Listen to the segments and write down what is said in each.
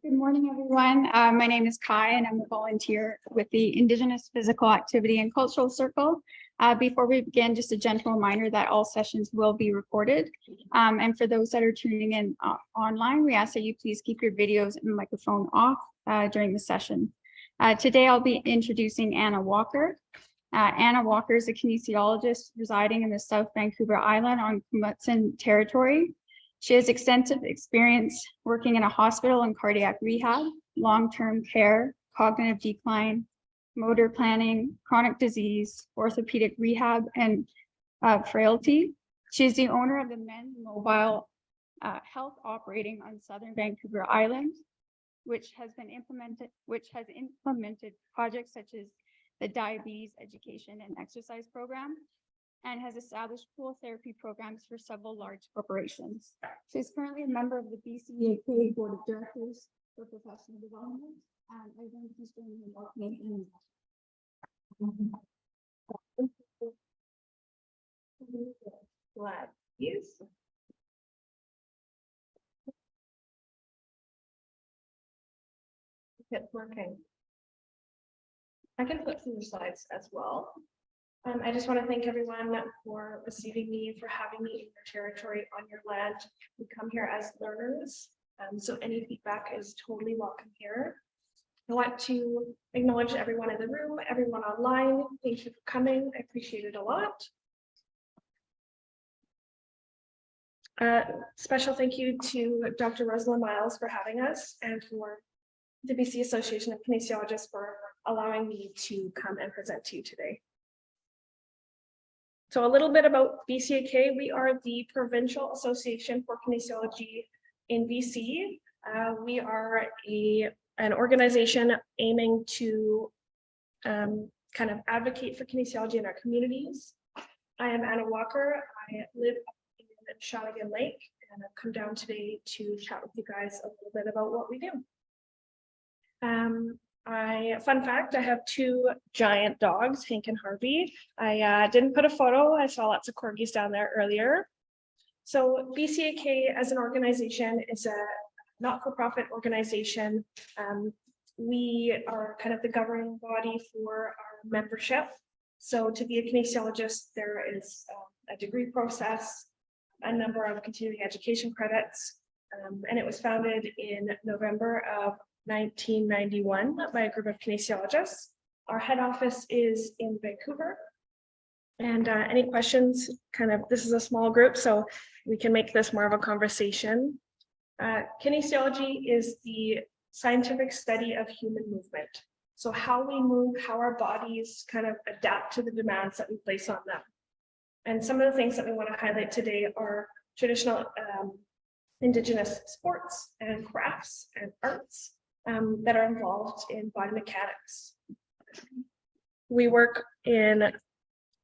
Good morning, everyone. My name is Kai, and I'm a volunteer with the Indigenous Physical Activity and Cultural Circle. Before we begin, just a gentle reminder that all sessions will be recorded. And for those that are tuning in online, we ask that you please keep your videos and microphone off during the session. Today, I'll be introducing Anna Walker. Anna Walker is a kinesiologist residing in the South Vancouver Island on Kumutsan territory. She has extensive experience working in a hospital and cardiac rehab, long-term care, cognitive decline, motor planning, chronic disease, orthopedic rehab, and frailty. She is the owner of the Men's Mobile Health operating on Southern Vancouver Island, which has implemented projects such as the Diabetes Education and Exercise Program, and has established pool therapy programs for several large corporations. She is currently a member of the BCAK Board of Directors for Professional Development, and I think she's doing the welcoming. Glad. Yes. It's working. I can flip through the slides as well. I just want to thank everyone for receiving me, for having me in your territory, on your land. We come here as learners, so any feedback is totally welcome here. I want to acknowledge everyone in the room, everyone online. Thank you for coming. I appreciate it a lot. Special thank you to Dr. Rosalind Miles for having us, and for the BC Association of Kinesiologists for allowing me to come and present to you today. So a little bit about BCAK. We are the Provincial Association for Kinesiology in BC. We are an organization aiming to kind of advocate for kinesiology in our communities. I am Anna Walker. I live in Shawnigan Lake, and I've come down today to chat with you guys a little bit about what we do. Fun fact, I have two giant dogs, Hank and Harvey. I didn't put a photo. I saw lots of corgis down there earlier. So BCAK as an organization is a not-for-profit organization. We are kind of the governing body for our membership. So to be a kinesiologist, there is a degree process, a number of continuing education credits, and it was founded in November of 1991 by a group of kinesiologists. Our head office is in Vancouver. And any questions, this is a small group, so we can make this more of a conversation. Kinesiology is the scientific study of human movement. So how we move, how our bodies kind of adapt to the demands that we place on them. And some of the things that we want to highlight today are traditional Indigenous sports and crafts and arts that are involved in body mechanics. We work in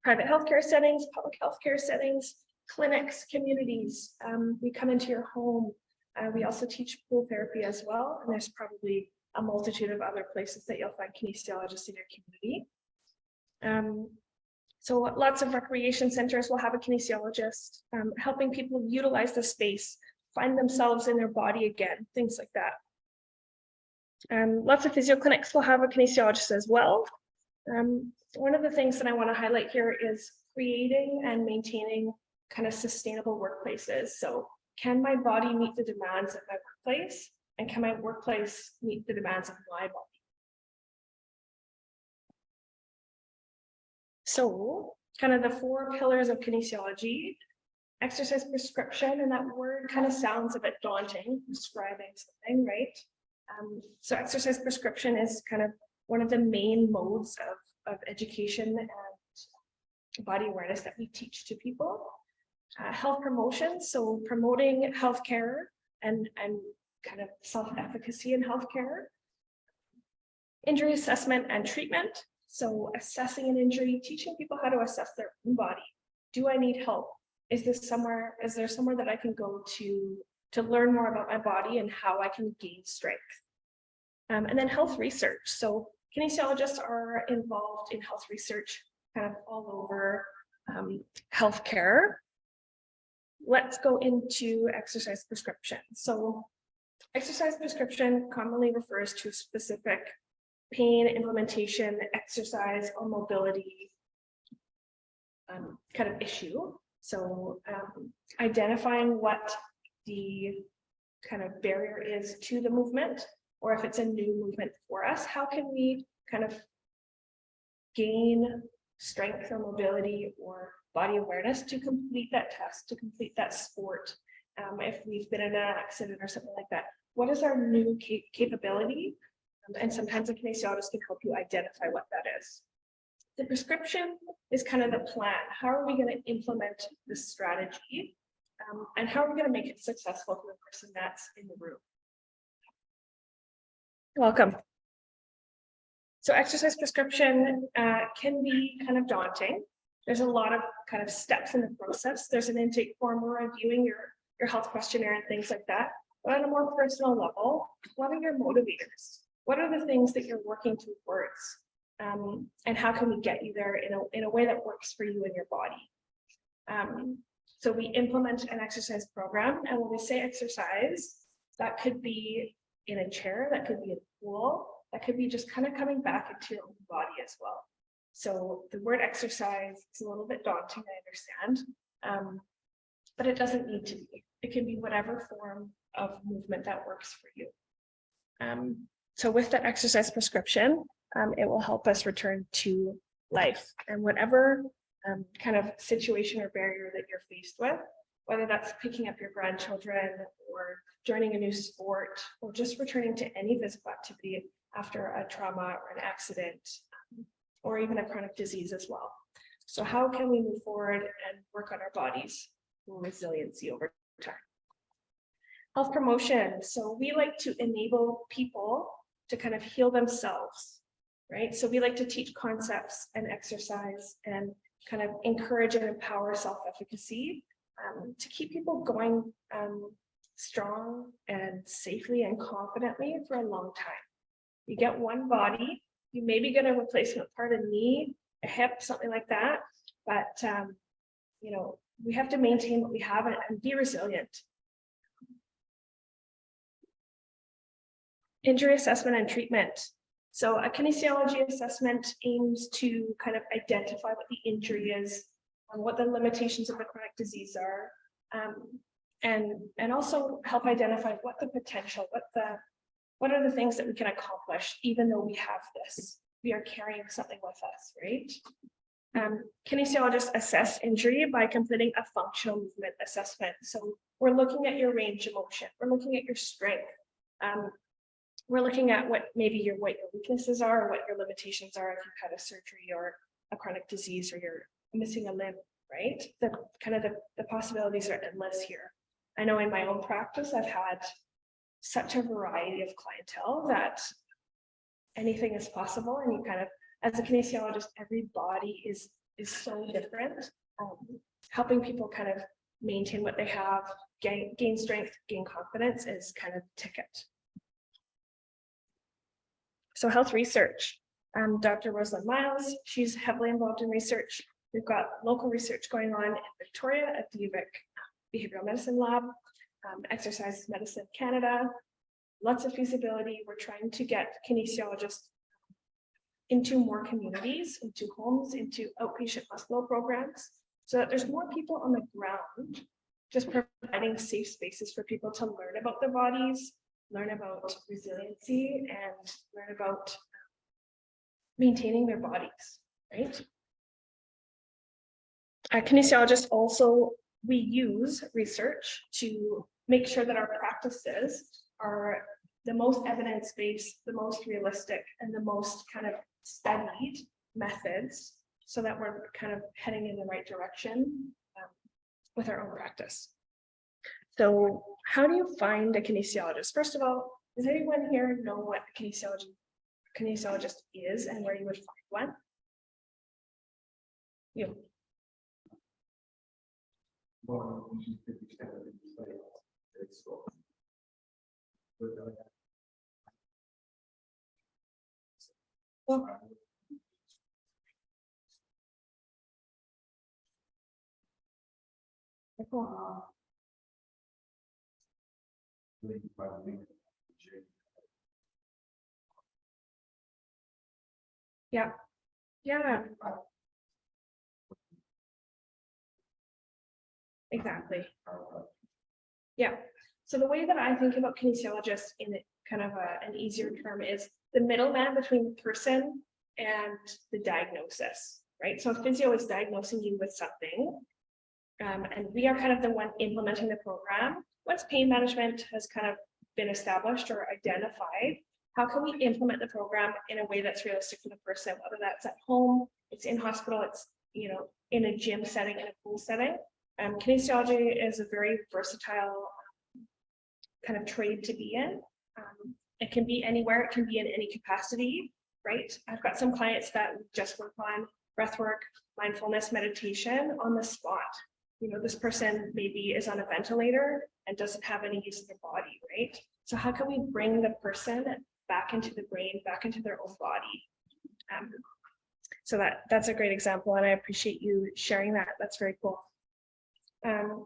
private healthcare settings, public healthcare settings, clinics, communities. We come into your home. We also teach pool therapy as well. And there's probably a multitude of other places that you'll find kinesiologists in your community. So lots of recreation centers will have a kinesiologist, helping people utilize the space, find themselves in their body again, things like that. Lots of physio clinics will have a kinesiologist as well. One of the things that I want to highlight here is creating and maintaining kind of sustainable workplaces. So can my body meet the demands of my workplace? And can my workplace meet the demands of my body? So kind of the four pillars of kinesiology: exercise prescription, and that word kind of sounds a bit daunting, prescribing something, right? So exercise prescription is kind of one of the main modes of education and body awareness that we teach to people. Health promotion, so promoting healthcare and kind of self-efficacy in healthcare. Injury assessment and treatment, so assessing an injury, teaching people how to assess their own body. Do I need help? Is there somewhere that I can go to learn more about my body and how I can gain strength? And then health research. So kinesiologists are involved in health research kind of all over healthcare. Let's go into exercise prescription. So Exercise prescription commonly refers to a specific pain, implementation, exercise, or mobility kind of issue. So identifying what the kind of barrier is to the movement, or if it's a new movement for us, how can we kind of gain strength or mobility or body awareness to complete that test, to complete that sport. If we've been in an accident or something like that, what is our new capability? And sometimes a kinesiologist can help you identify what that is. The prescription is kind of the plan. How are we going to implement this strategy? And how are we going to make it successful for the person that's in the room? Welcome. So exercise prescription can be kind of daunting. There's a lot of kind of steps in the process. There's an intake form, we're reviewing your health questionnaire and things like that. But on a more personal level, what are your motivators? What are the things that you're working towards? And how can we get you there in a way that works for you and your body? So we implement an exercise program, and when we say exercise, that could be in a chair, that could be in a pool, that could be just kind of coming back into your own body as well. So the word exercise is a little bit daunting, I understand, but it doesn't need to be. It can be whatever form of movement that works for you. So with that exercise prescription, it will help us return to life, and whatever kind of situation or barrier that you're faced with, whether that's picking up your grandchildren or joining a new sport or just returning to any physical activity after a trauma or an accident or even a chronic disease as well. So how can we move forward and work on our bodies for resiliency over time? Health promotion. So we like to enable people to kind of heal themselves, right? So we like to teach concepts and exercise and kind of encourage and empower self-efficacy to keep people going strong and safely and confidently for a long time. You get one body, you maybe get a replacement part, a knee, a hip, something like that, but you know, we have to maintain what we have and be resilient. Injury assessment and treatment. So a kinesiology assessment aims to kind of identify what the injury is, and what the limitations of the chronic disease are, and also help identify what the potential, what are the things that we can accomplish, even though we have this, we are carrying something with us, right? Kinesiologists assess injury by completing a functional movement assessment. So we're looking at your range of motion, we're looking at your strength, we're looking at what your weaknesses are, or what your limitations are if you've had a surgery or a chronic disease, or you're missing a limb, right? The possibilities are endless here. I know in my own practice, I've had such a variety of clientele that anything is possible. And you kind of, as a kinesiologist, every body is so different. Helping people kind of maintain what they have, gain strength, gain confidence is kind of the ticket. So health research, Dr. Rosalind Miles, she's heavily involved in research. We've got local research going on in Victoria at the UVic Behavioral Medicine Lab, Exercise Medicine Canada, lots of feasibility. We're trying to get kinesiologists into more communities, into homes, into outpatient hospital programs, so that there's more people on the ground, just providing safe spaces for people to learn about their bodies, learn about resiliency, and learn about maintaining their bodies, right? Kinesiologists also, we use research to make sure that our practices are the most evidence-based, the most realistic, and the most kind of studied methods, so that we're kind of heading in the right direction with our own practice. So how do you find a kinesiologist? First of all, does anyone here know what a kinesiologist is and where you would find one? You. Well, Yeah. Yeah. Exactly. Yeah. So the way that I think about kinesiologists in kind of an easier term is the middleman between the person and the diagnosis, right? So a physio is diagnosing you with something, and we are kind of the one implementing the program. Once pain management has kind of been established or identified, how can we implement the program in a way that's realistic for the person, whether that's at home, it's in hospital, it's, you know, in a gym setting, in a pool setting. Kinesiology is a very versatile kind of trade to be in. It can be anywhere, it can be in any capacity, right? I've got some clients that just work on breath work, mindfulness, meditation on the spot. You know, this person maybe is on a ventilator and doesn't have any use of their body, right? So how can we bring the person back into the brain, back into their own body? So that's a great example, and I appreciate you sharing that. That's very cool.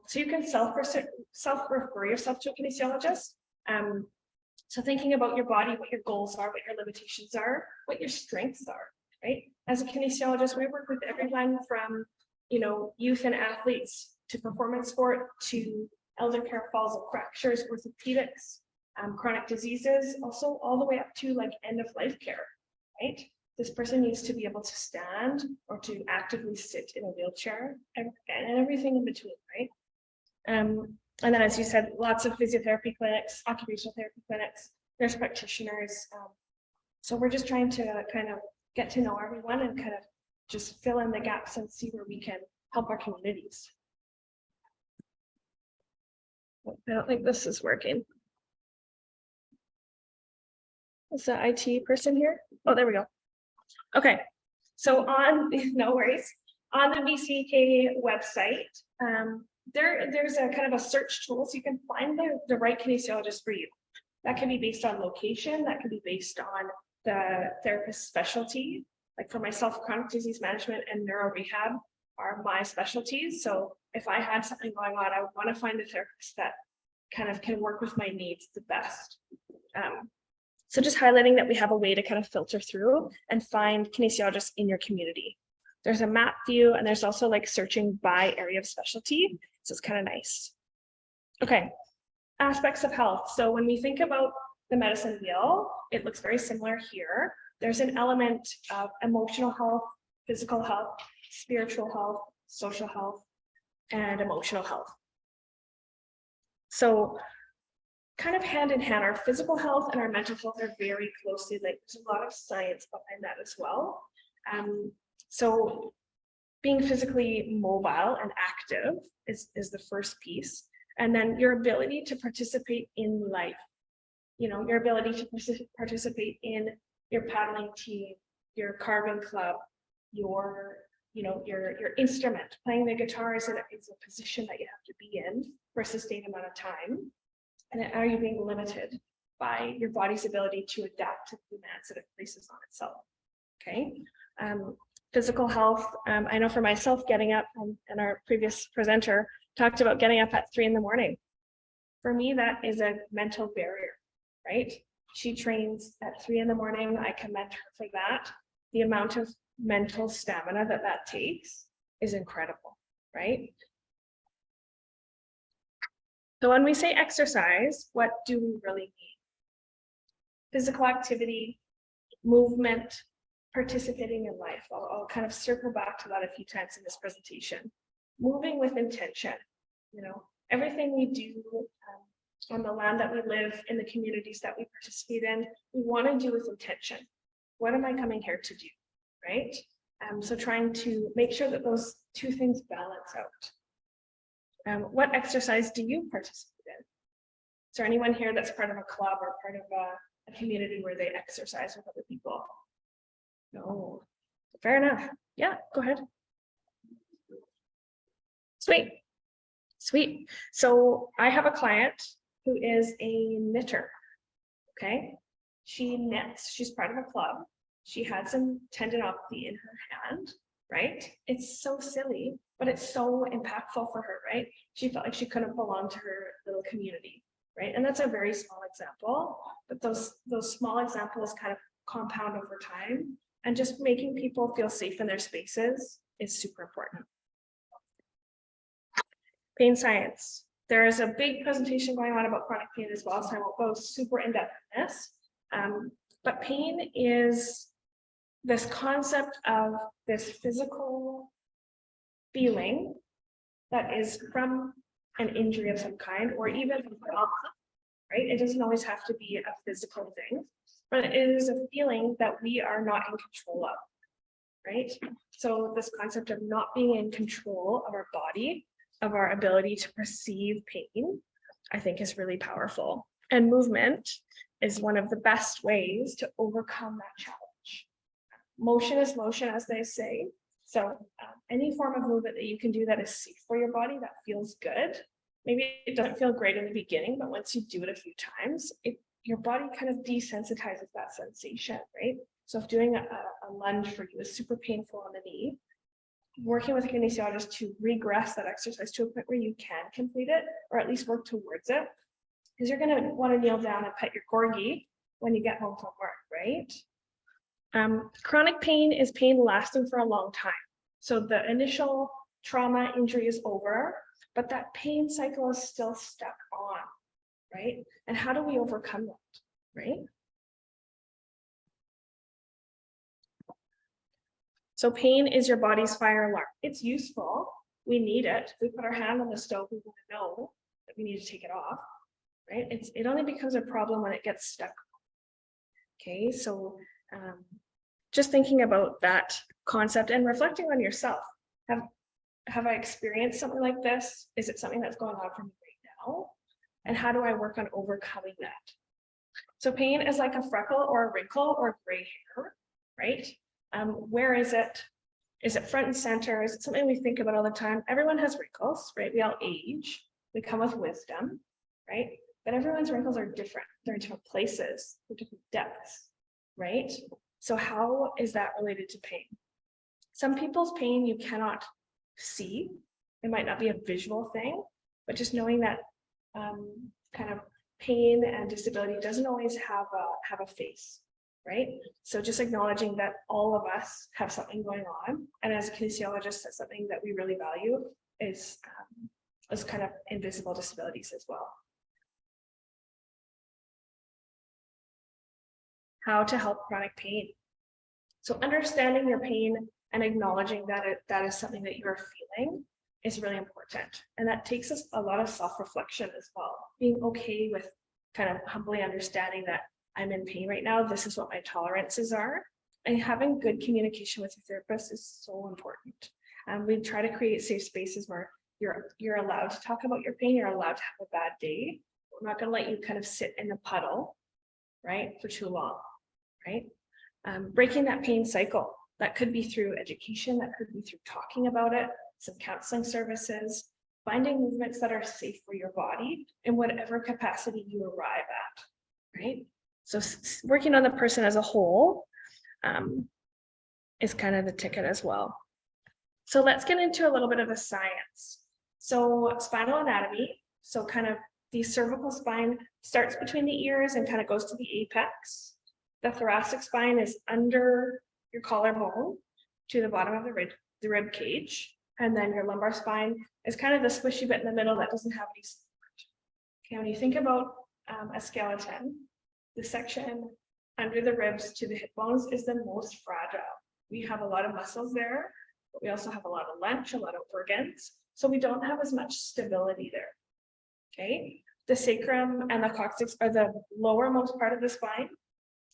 So you can self-refer yourself to a kinesiologist. So thinking about your body, what your goals are, what your limitations are, what your strengths are, right? As a kinesiologist, we work with everyone from, you know, youth and athletes to performance sport to elder care, falls and fractures, orthopedics, chronic diseases, also all the way up to like end of life care, right? This person needs to be able to stand or to actively sit in a wheelchair and everything in between, right? And then, as you said, lots of physiotherapy clinics, occupational therapy clinics, nurse practitioners. So we're just trying to kind of get to know everyone and kind of just fill in the gaps and see where we can help our communities. I don't think this is working. Is the IT person here? Oh, there we go. Okay, so no worries. On the BCAK website, there's a kind of a search tool, so you can find the right kinesiologist for you. That can be based on location, that can be based on the therapist specialty. Like for myself, chronic disease management and neuro rehab are my specialties. So if I had something going on, I would want to find a therapist that kind of can work with my needs the best. So just highlighting that we have a way to kind of filter through and find kinesiologists in your community. There's a map view, and there's also like searching by area of specialty. So it's kind of nice. Okay, aspects of health. So when we think about the medicine wheel, it looks very similar here. There's an element of emotional health, physical health, spiritual health, social health, and emotional health. So kind of hand in hand, our physical health and our mental health are very closely linked. There's a lot of science behind that as well. So being physically mobile and active is the first piece. And then your ability to participate in life, you know, your ability to participate in your paddling team, your carving club, your instrument. Playing the guitar is a position that you have to be in for a sustained amount of time. And are you being limited by your body's ability to adapt to the demands that it places on itself? Okay. Physical health. I know for myself, getting up, and our previous presenter talked about getting up at 3 a.m. For me, that is a mental barrier, right? She trains at 3 a.m. I commend her for that. The amount of mental stamina that takes is incredible, right? So when we say exercise, what do we really mean? Physical activity, movement, participating in life. I'll kind of circle back to that a few times in this presentation. Moving with intention, you know, everything we do on the land that we live, in the communities that we participate in, we want to do with intention. What am I coming here to do, right? So trying to make sure that those two things balance out. What exercise do you participate in? Is there anyone here that's part of a club or part of a community where they exercise with other people? No, fair enough. Yeah, go ahead. Sweet. So I have a client who is a knitter. Okay, she knits. She's part of a club. She had some tendinopathy in her hand, right? It's so silly, but it's so impactful for her, right? She felt like she couldn't belong to her little community, right? And that's a very small example, but those small examples kind of compound over time, and just making people feel safe in their spaces is super important. Pain science. There is a big presentation going on about chronic pain as well, so I won't go super in depth in this. But pain is this concept of this physical feeling that is from an injury of some kind, or even from trauma, right? It doesn't always have to be a physical thing, but it is a feeling that we are not in control of, right? So this concept of not being in control of our body, of our ability to perceive pain, I think is really powerful. And movement is one of the best ways to overcome that challenge. Motion is motion, as they say. So any form of movement that you can do that is safe for your body, that feels good. Maybe it doesn't feel great in the beginning, but once you do it a few times, your body kind of desensitizes that sensation, right? So if doing a lunge for you is super painful on the knee, working with a kinesiologist to regress that exercise to a point where you can complete it, or at least work towards it, because you're going to want to kneel down and pet your corgi when you get home from work, right? Chronic pain is pain lasting for a long time. So the initial trauma injury is over, but that pain cycle is still stuck on, right? And how do we overcome that, right? So pain is your body's fire alarm. It's useful. We need it. If we put our hand on the stove, we want to know that we need to take it off, right? It only becomes a problem when it gets stuck. Okay, so just thinking about that concept and reflecting on yourself. Have I experienced something like this? Is it something that's going on for me right now? And how do I work on overcoming that? So pain is like a freckle or a wrinkle or gray hair, right? Where is it? Is it front and center? Is it something we think about all the time? Everyone has wrinkles, right? We all age. We come with wisdom, right? But everyone's wrinkles are different. They're in different places, they're different depths, right? So how is that related to pain? Some people's pain you cannot see. It might not be a visual thing, but just knowing that kind of pain and disability doesn't always have a face, right? So just acknowledging that all of us have something going on, and as a kinesiologist, that's something that we really value is kind of invisible disabilities as well. How to help chronic pain. So understanding your pain and acknowledging that that is something that you're feeling is really important. And that takes us a lot of self-reflection as well. Being okay with kind of humbly understanding that I'm in pain right now, this is what my tolerances are. And having good communication with your therapist is so important. We try to create safe spaces where you're allowed to talk about your pain, you're allowed to have a bad day. We're not going to let you kind of sit in the puddle, right, for too long, right? Breaking that pain cycle. That could be through education, that could be through talking about it, some counseling services, finding movements that are safe for your body in whatever capacity you arrive at, right? So working on the person as a whole is kind of the ticket as well. So let's get into a little bit of the science. So spinal anatomy, so kind of the cervical spine starts between the ears and kind of goes to the apex. The thoracic spine is under your collarbone to the bottom of the rib cage. And then your lumbar spine is kind of the squishy bit in the middle that doesn't have any support. Okay, when you think about a skeleton, the section under the ribs to the hip bones is the most fragile. We have a lot of muscles there, but we also have a lot of lunch, a lot of organs. So we don't have as much stability there. Okay, the sacrum and the coccyx are the lowermost part of the spine.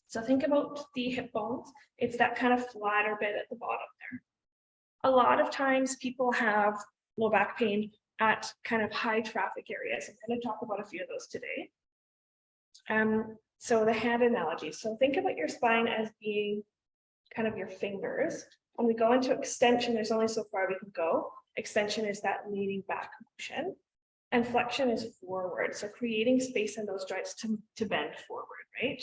So think about the hip bones. It's that kind of flatter bit at the bottom there. A lot of times people have low back pain at kind of high traffic areas. I'm going to talk about a few of those today. So the hand analogy. So think about your spine as being kind of your fingers. When we go into extension, there's only so far we can go. Extension is that leaning back motion. And flexion is forward. So creating space in those joints to bend forward, right?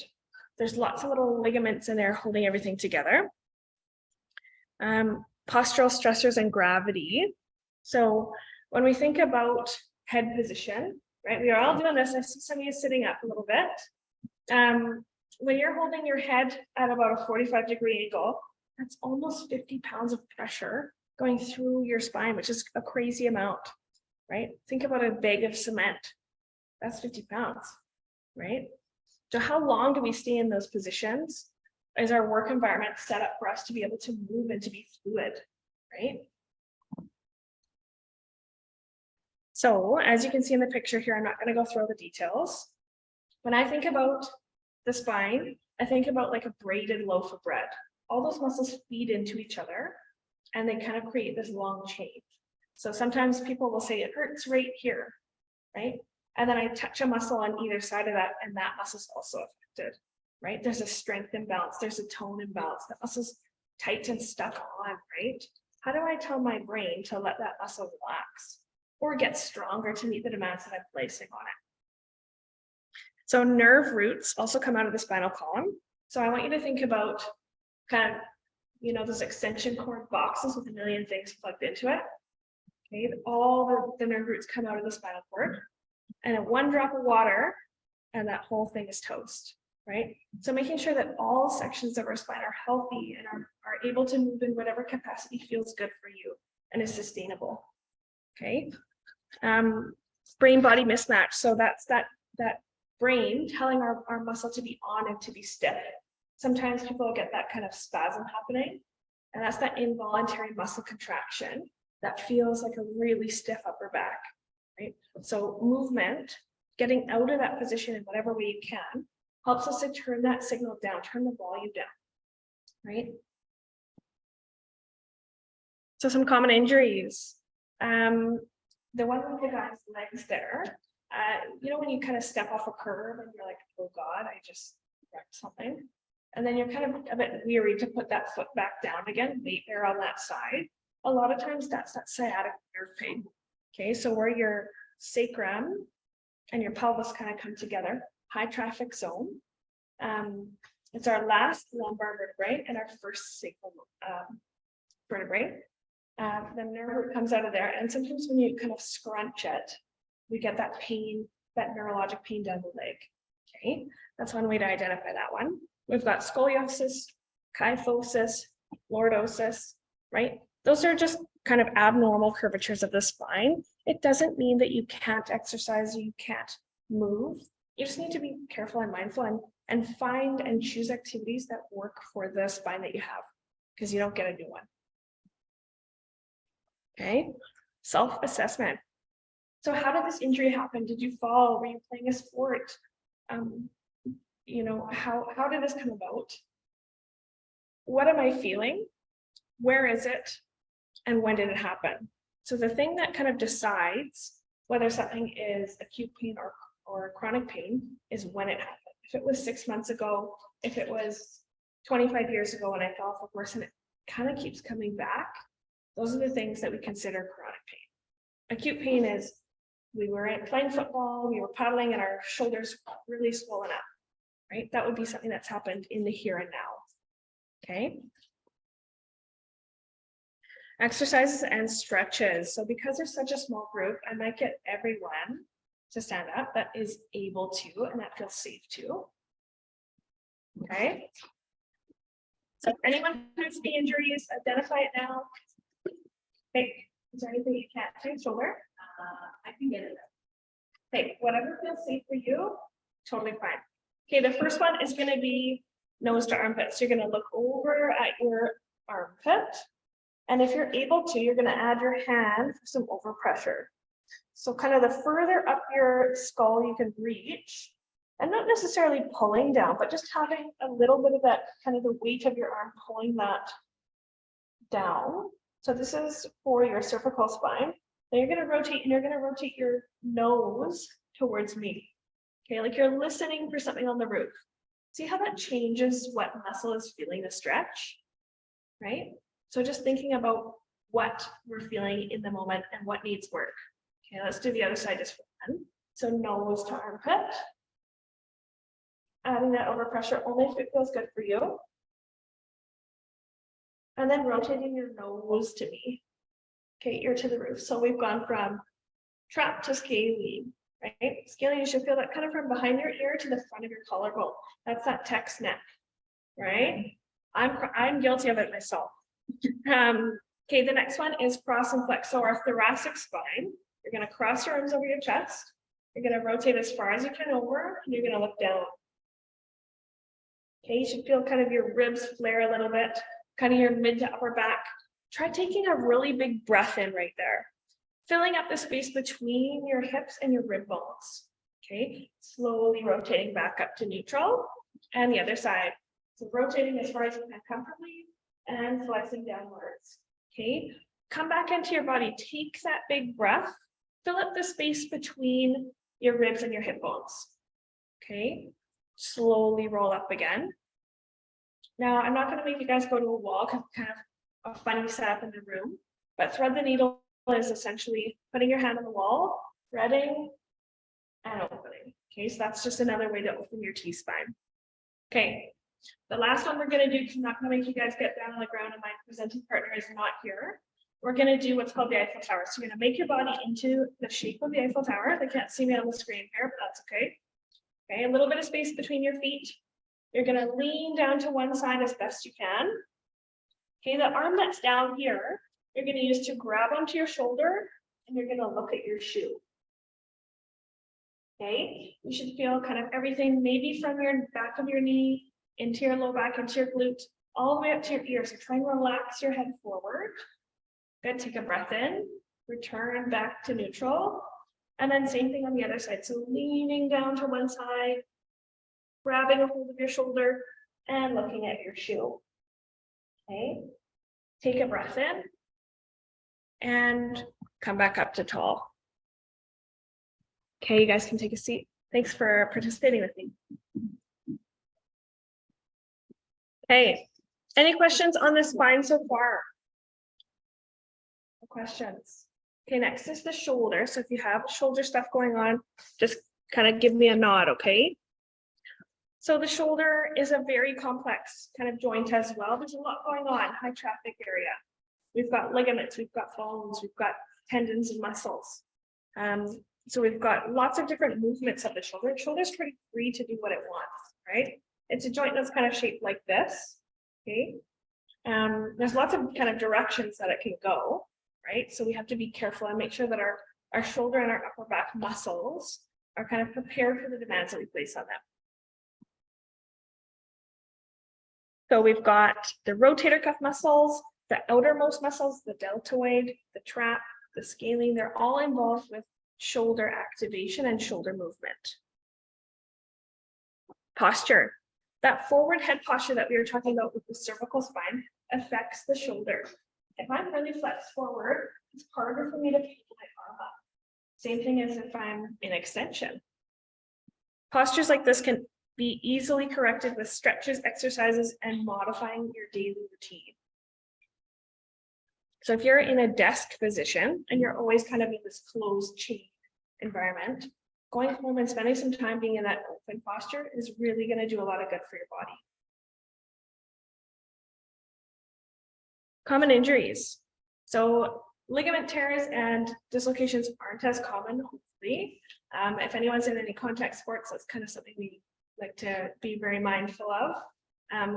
There's lots of little ligaments in there holding everything together. Postural stressors and gravity. So when we think about head position, right? We are all doing this. I see some of you sitting up a little bit. When you're holding your head at about a 45-degree angle, that's almost 50 pounds of pressure going through your spine, which is a crazy amount, right? Think about a bag of cement. That's 50 pounds, right? So how long do we stay in those positions? Is our work environment set up for us to be able to move and to be fluid, right? So as you can see in the picture here, I'm not going to go through all the details. When I think about the spine, I think about like a braided loaf of bread. All those muscles feed into each other and they kind of create this long chain. So sometimes people will say it hurts right here, right? And then I touch a muscle on either side of that and that muscle is also affected, right? There's a strength imbalance, there's a tone imbalance, the muscle's tight and stuck on, right? How do I tell my brain to let that muscle relax or get stronger to meet the demands that I'm placing on it? So nerve roots also come out of the spinal column. So I want you to think about kind of, you know, those extension cord boxes with a million things plugged into it. Okay, all the nerve roots come out of the spinal cord, and in one drop of water, and that whole thing is toast, right? So making sure that all sections of our spine are healthy and are able to move in whatever capacity feels good for you and is sustainable. Okay, brain-body mismatch. So that's that brain telling our muscle to be on and to be stiff. Sometimes people get that kind of spasm happening, and that's that involuntary muscle contraction that feels like a really stiff upper back, right? So movement, getting out of that position in whatever way you can, helps us to turn that signal down, turn the volume down, right? So some common injuries. The one with the guy's legs there, you know, when you kind of step off a curb and you're like, oh God, I just wrecked something. And then you're kind of a bit weary to put that foot back down again, weight there on that side. A lot of times that's that sciatic nerve pain. Okay, so where your sacrum and your pelvis kind of come together, high traffic zone. It's our last lumbar vertebrae and our first sacral vertebrae. The nerve root comes out of there, and sometimes when you kind of scrunch it, we get that pain, that neurologic pain down the leg. Okay, that's one way to identify that one. We've got scoliosis, kyphosis, lordosis, right? Those are just kind of abnormal curvatures of the spine. It doesn't mean that you can't exercise, you can't move. You just need to be careful and mindful and find and choose activities that work for the spine that you have, because you don't get a new one. Okay, self-assessment. So how did this injury happen? Did you fall? Were you playing a sport? You know, how did this come about? What am I feeling? Where is it? And when did it happen? So the thing that kind of decides whether something is acute pain or chronic pain is when it happened. If it was 6 months ago, if it was 25 years ago when I fell off a horse and it kind of keeps coming back, those are the things that we consider chronic pain. Acute pain is we were playing football, we were paddling, and our shoulders were really swollen up, right? That would be something that's happened in the here and now, okay? Exercises and stretches. So because there's such a small group, I might get everyone to stand up that is able to and that feels safe to, okay? So anyone who has knee injuries, identify it now. Okay, is there anything you can't take? Shoulder? I can get it. Okay, whatever feels safe for you, totally fine. Okay, the first one is going to be nose to armpit. So you're going to look over at your armpit. And if you're able to, you're going to add your hand for some overpressure. So kind of the further up your skull you can reach, and not necessarily pulling down, but just having a little bit of that kind of the weight of your arm pulling that down. So this is for your cervical spine. Then you're going to rotate, and you're going to rotate your nose towards me. Okay, like you're listening for something on the roof. See how that changes what muscle is feeling the stretch, right? So just thinking about what we're feeling in the moment and what needs work. Okay, let's do the other side just for fun. So nose to armpit. Adding that overpressure only if it feels good for you. And then rotating your nose to me. Okay, ear to the roof. So we've gone from trap to scalene. right? Scaling, you should feel that kind of from behind your ear to the front of your collarbone. That's that text neck, right? I'm guilty of it myself. Okay, the next one is cross and flex. So our thoracic spine, you're going to cross your arms over your chest. You're going to rotate as far as you can over, and you're going to look down. Okay, you should feel kind of your ribs flare a little bit, kind of your mid to upper back. Try taking a really big breath in right there, filling up the space between your hips and your rib bones. Okay, slowly rotating back up to neutral, and the other side. So rotating as far as you can comfortably and flexing downwards. Okay, come back into your body, take that big breath, fill up the space between your ribs and your hip bones. Okay, slowly roll up again. Now, I'm not going to make you guys go to a wall because it's kind of a funny setup in the room, but thread the needle is essentially putting your hand on the wall, threading and opening. Okay, so that's just another way to open your T-spine. Okay, the last one we're going to do, because I'm not going to make you guys get down on the ground and my presenting partner is not here. We're going to do what's called the Eiffel Tower. So you're going to make your body into the shape of the Eiffel Tower. They can't see me on the screen here, but that's okay. Okay, a little bit of space between your feet. You're going to lean down to one side as best you can. Okay, the arm that's down here, you're going to use to grab onto your shoulder, and you're going to look at your shoe. Okay, you should feel kind of everything, maybe from your back of your knee, into your low back, into your glute, all the way up to your ear. So try and relax your head forward. Good, take a breath in, return back to neutral. And then same thing on the other side. So leaning down to one side, grabbing a hold of your shoulder and looking at your shoe. Okay, take a breath in and come back up to tall. Okay, you guys can take a seat. Thanks for participating with me. Okay, any questions on the spine so far? No questions. Okay, next is the shoulder. So if you have shoulder stuff going on, just kind of give me a nod, okay? So the shoulder is a very complex kind of joint as well. There's a lot going on, high traffic area. We've got ligaments, we've got bones, we've got tendons and muscles. So we've got lots of different movements of the shoulder. The shoulder's pretty free to do what it wants, right? It's a joint that's kind of shaped like this, okay? There's lots of kind of directions that it can go, right? So we have to be careful and make sure that our shoulder and our upper back muscles are kind of prepared for the demands that we place on them. So we've got the rotator cuff muscles, the outermost muscles, the deltoid, the trap, the scalene, they're all involved with shoulder activation and shoulder movement. Posture. That forward head posture that we were talking about with the cervical spine affects the shoulder. If I'm really flexed forward, it's harder for me to pick my arm up. Same thing as if I'm in extension. Postures like this can be easily corrected with stretches, exercises, and modifying your daily routine. So if you're in a desk position and you're always kind of in this closed chain environment, going home and spending some time being in that open posture is really going to do a lot of good for your body. Common injuries. So ligament tears and dislocations aren't as common, hopefully. If anyone's in any contact sports, that's kind of something we like to be very mindful of.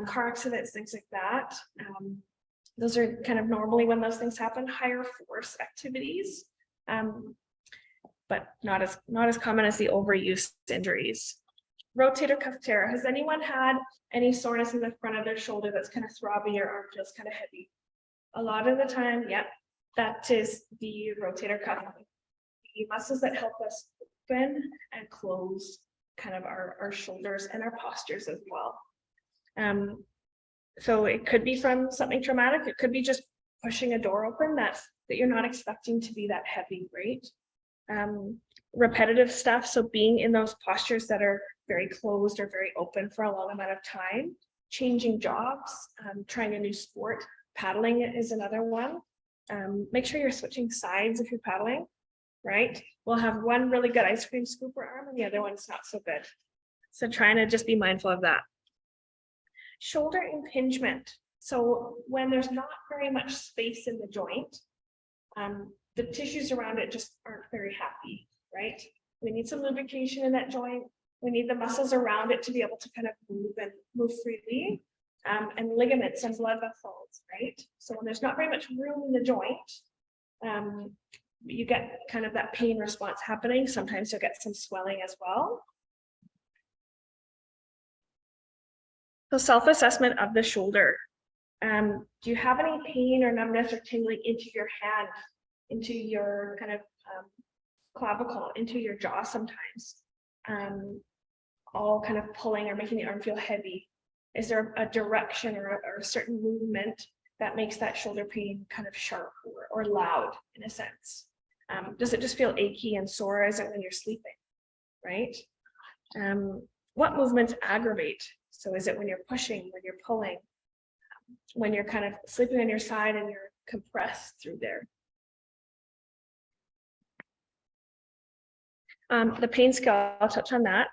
Car accidents, things like that. Those are kind of normally when those things happen, higher force activities, but not as common as the overuse injuries. Rotator cuff tear. Has anyone had any soreness in the front of their shoulder that's kind of throbbing, your arm feels kind of heavy? A lot of the time, yep, that is the rotator cuff. The muscles that help us open and close kind of our shoulders and our postures as well. So it could be from something traumatic. It could be just pushing a door open that you're not expecting to be that heavy, right? Repetitive stuff. So being in those postures that are very closed or very open for a long amount of time, changing jobs, trying a new sport, paddling is another one. Make sure you're switching sides if you're paddling, right? We'll have one really good ice cream scooper arm and the other one's not so good. So trying to just be mindful of that. Shoulder impingement. So when there's not very much space in the joint, the tissues around it just aren't very happy, right? We need some lubrication in that joint. We need the muscles around it to be able to kind of move freely, and ligaments and blood vessels, right? So when there's not very much room in the joint, you get kind of that pain response happening. Sometimes you'll get some swelling as well. So self-assessment of the shoulder. Do you have any pain or numbness or tingling into your hand, into your kind of clavicle, into your jaw sometimes? All kind of pulling or making the arm feel heavy. Is there a direction or a certain movement that makes that shoulder pain kind of sharp or loud in a sense? Does it just feel achy and sore as it when you're sleeping, right? What movements aggravate? So is it when you're pushing, when you're pulling, when you're kind of sleeping on your side and you're compressed through there? The pain scale, I'll touch on that.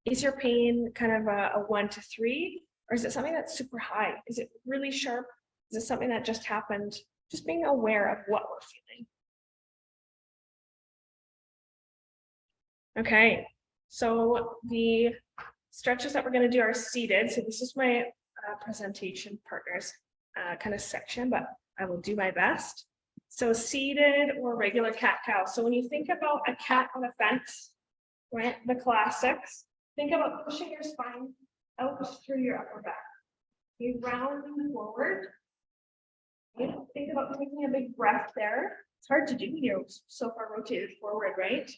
Is your pain kind of a 1 to 3, or is it something that's super high? Is it really sharp? Is it something that just happened? Just being aware of what we're feeling. Okay, so the stretches that we're going to do are seated. So this is my presentation partners kind of section, but I will do my best. So seated or regular cat-cow. So when you think about a cat on a fence, right, the classics, think about pushing your spine out through your upper back. You round forward. Think about taking a big breath there. It's hard to do when you're so far rotated forward, right?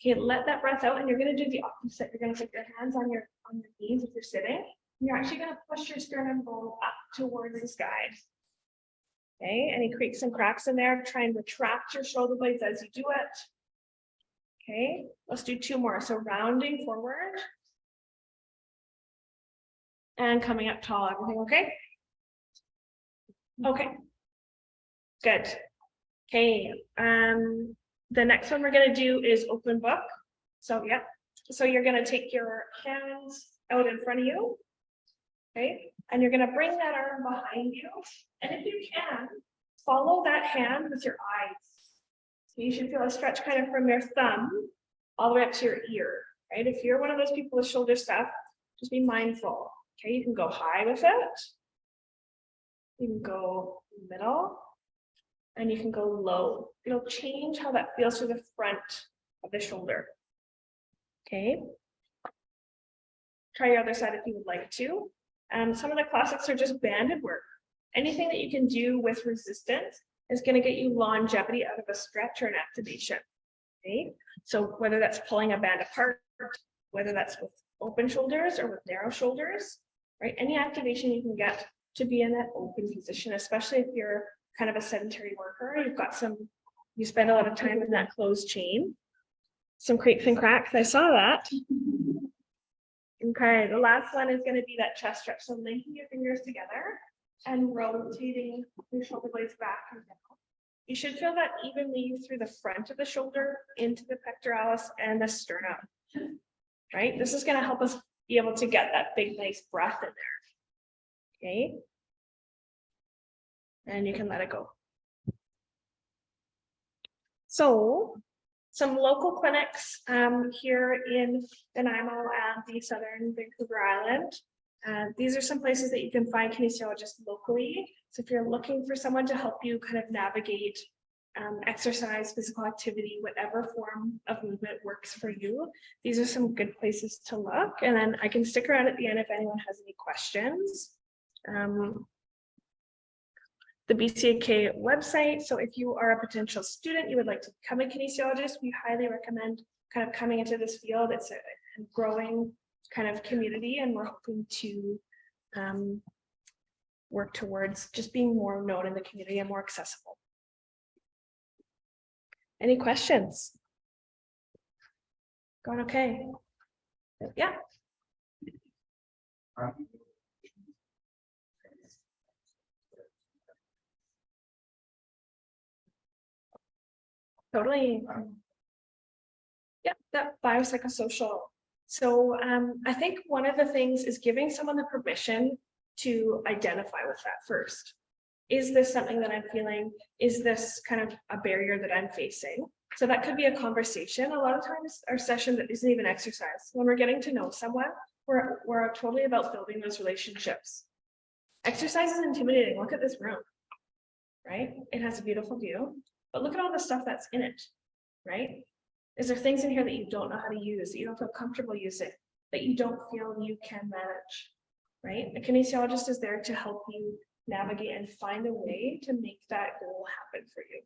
Okay, let that breath out, and you're going to do the opposite. You're going to put your hands on your knees if you're sitting. And you're actually going to push your sternum bone up towards the sky. Okay, any creaks and cracks in there? Try and retract your shoulder blades as you do it. Okay, let's do 2 more. So rounding forward and coming up tall. Everything okay? Okay, good. Okay, the next one we're going to do is open book. So yeah, so you're going to take your hands out in front of you, okay, and you're going to bring that arm behind you, and if you can, follow that hand with your eyes. So you should feel a stretch kind of from your thumb all the way up to your ear, right? If you're one of those people with shoulder stuff, just be mindful. Okay, you can go high with it, you can go middle, and you can go low. It'll change how that feels through the front of the shoulder. Okay. Try your other side if you would like to. Some of the classics are just banded work. Anything that you can do with resistance is going to get you longevity out of a stretch or an activation. Okay. So whether that's pulling a band apart, whether that's with open shoulders or with narrow shoulders, right? Any activation you can get to be in that open position, especially if you're kind of a sedentary worker, you spend a lot of time in that closed chain. Some creaks and cracks, I saw that. Okay, the last one is going to be that chest stretch. So linking your fingers together and rotating your shoulder blades back and down. You should feel that evenly through the front of the shoulder into the pectoralis and the sternum, right? This is going to help us be able to get that big, nice breath in there. Okay. And you can let it go. So some local clinics here in Nanaimo and the Southern Vancouver Island. These are some places that you can find kinesiologists locally. So if you're looking for someone to help you kind of navigate exercise, physical activity, whatever form of movement works for you, these are some good places to look. And then I can stick around at the end if anyone has any questions. The BCAK website. So if you are a potential student, you would like to become a kinesiologist, we highly recommend kind of coming into this field. It's a growing kind of community, and we're hoping to work towards just being more known in the community and more accessible. Any questions? Going okay? Yeah. Totally. Yeah, that biopsychosocial. So I think one of the things is giving someone the permission to identify with that first. Is this something that I'm feeling? Is this kind of a barrier that I'm facing? So that could be a conversation. A lot of times our session isn't even exercise. When we're getting to know someone, we're totally about building those relationships. Exercise is intimidating. Look at this room, right? It has a beautiful view, but look at all the stuff that's in it, right? Is there things in here that you don't know how to use, that you don't feel comfortable using, that you don't feel you can manage, right? A kinesiologist is there to help you navigate and find a way to make that goal happen for you,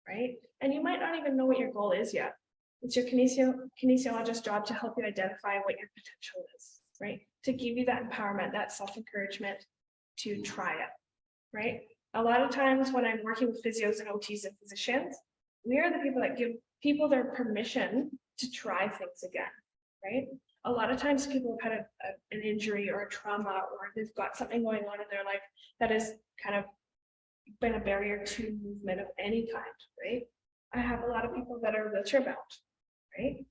right? And you might not even know what your goal is yet. It's your kinesiologist's job to help you identify what your potential is, right? To give you that empowerment, that self-encouragement to try it, right? A lot of times when I'm working with physios and OTs and physicians, we are the people that give people their permission to try things again, right? A lot of times people have had an injury or a trauma, or they've got something going on in their life that has kind of been a barrier to movement of any kind, right? I have a lot of people that are wheelchair bound, right?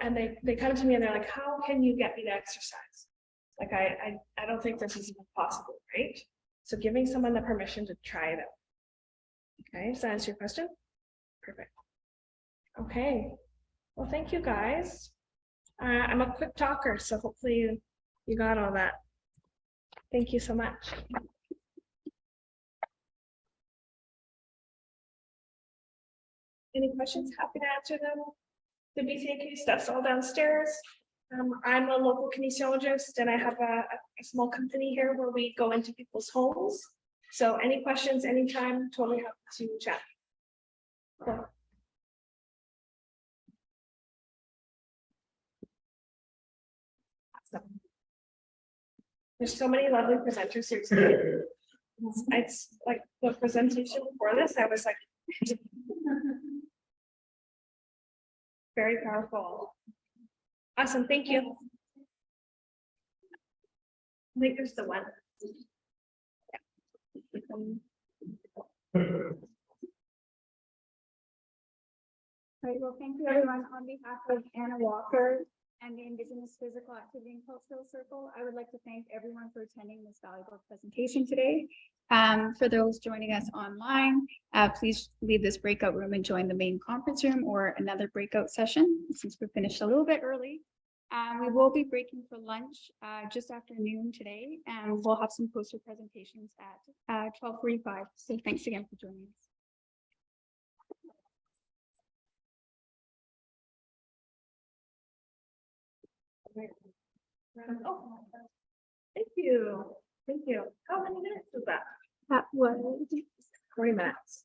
And they come to me and they're like, how can you get me to exercise? Like, I don't think this is even possible, right? So giving someone the permission to try it out. Okay, does that answer your question? Perfect. Okay, well, thank you guys. I'm a quick talker, so hopefully you got all that. Thank you so much. Any questions? Happy to answer them. The BCAK stuff's all downstairs. I'm a local kinesiologist and I have a small company here where we go into people's homes. So any questions, anytime, totally happy to chat. Cool. Awesome. There's so many lovely presenters here today. It's like the presentation before this, I was like, very powerful. Awesome, thank you. I think there's the one. All right, well, thank you everyone. On behalf of Anna Walker and the Indigenous Physical Activity and Cultural Circle, I would like to thank everyone for attending this valuable presentation today. For those joining us online, please leave this breakout room and join the main conference room or another breakout session since we finished a little bit early. We will be breaking for lunch just after noon today, and we'll have some poster presentations at 12:45. So thanks again for joining us. Oh, thank you. Thank you. How many minutes was that? That was 3 minutes.